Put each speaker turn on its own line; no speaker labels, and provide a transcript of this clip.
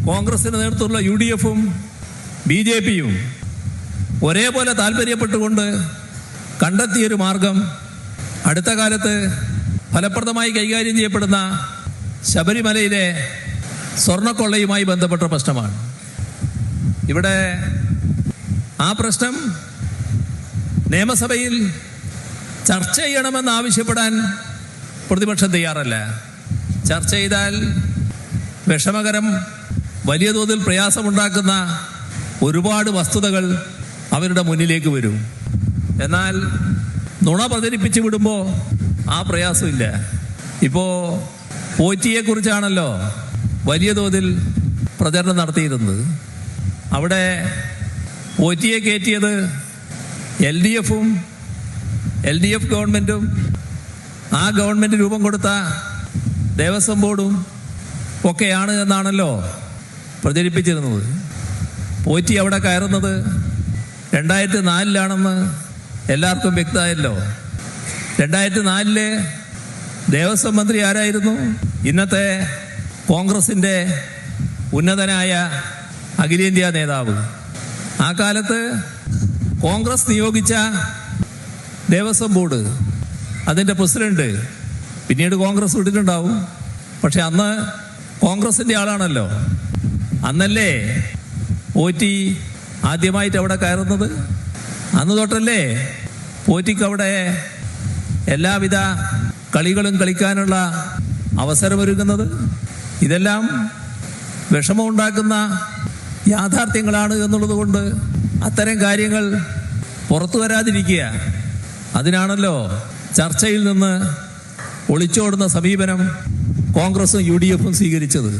കോൺഗ്രസിന് നേതൃത്വമുള്ള UDF-ഉം BJP-യും ഒരേപോലെ താല്പര്യപ്പെട്ടുകൊണ്ട് കണ്ടെത്തിയൊരു മാർഗം അടുത്ത കാലത്ത് ഫലപ്രദമായി കൈകാര്യം ചെയ്യപ്പെടുന്ന ശബരിമലയിലെ സ്വർണ്ണക്കൊള്ളയുമായി ബന്ധപ്പെട്ട പ്രശ്നമാണ്. ഇവിടെ ആ പ്രശ്നം നിയമസഭയിൽ ചർച്ച ചെയ്യണമെന്ന് ആവശ്യപ്പെടാൻ പ്രതിപക്ഷം തയ്യാറല്ല. ചർച്ച ചെയ്താൽ വിഷമകരം, വലിയ തോതിൽ പ്രയാസമുണ്ടാക്കുന്ന ഒരുപാട് വസ്തുതകൾ അവരുടെ മുന്നിലേക്ക് വരും. എന്നാൽ നുണ പ്രചരിപ്പിച്ചു വിടുമ്പോൾ ആ പ്രയാസമില്ല. ഇപ്പോൾ പോറ്റിയെക്കുറിച്ചാണല്ലോ വലിയ തോതിൽ പ്രചരണം നടത്തിയിരുന്നത്. അവിടെ പോറ്റിയെ കയറ്റിയത് LDF-ഉം LDF ഗവൺമെൻറ്റും ആ ഗവൺമെൻറ് രൂപം കൊടുത്ത ദേവസ്വം ബോർഡും ഒക്കെയാണ് എന്നാണല്ലോ പ്രചരിപ്പിച്ചിരുന്നത്. പോറ്റി അവിടെ കയറുന്നത് 2004 എല്ലാവർക്കും വ്യക്തമായല്ലോ. 2004 ദേവസ്വം മന്ത്രി ആരായിരുന്നു? ഇന്നത്തെ കോൺഗ്രസിൻ്റെ ഉന്നതനായ അഖിലേന്ത്യാ നേതാവ്. ആ കാലത്ത് കോൺഗ്രസ് നിയോഗിച്ച ദേവസ്വം ബോർഡ്, അതിൻ്റെ പ്രസിഡന്റ് പിന്നീട് കോൺഗ്രസ് വിട്ടിട്ടുണ്ടാവും. പക്ഷെ അന്ന് കോൺഗ്രസിൻ്റെ ആളാണല്ലോ. അന്നല്ലേ പോറ്റി ആദ്യമായിട്ട് അവിടെ കയറുന്നത്. അന്ന് തൊട്ടല്ലേ പോറ്റിക്ക് അവിടെ എല്ലാവിധ കളികളും കളിക്കാനുള്ള അവസരമൊരുക്കുന്നത്. ഇതെല്ലാം വിഷമമുണ്ടാക്കുന്ന യാഥാർത്ഥ്യങ്ങളാണ് എന്നുള്ളത് കൊണ്ട് അത്തരം കാര്യങ്ങൾ പുറത്തു വരാതിരിക്കുക, അതിനാണല്ലോ ചർച്ചയിൽ നിന്ന് ഒളിച്ചോടുന്ന സമീപനം കോൺഗ്രസും UDF-ഉം സ്വീകരിച്ചത്.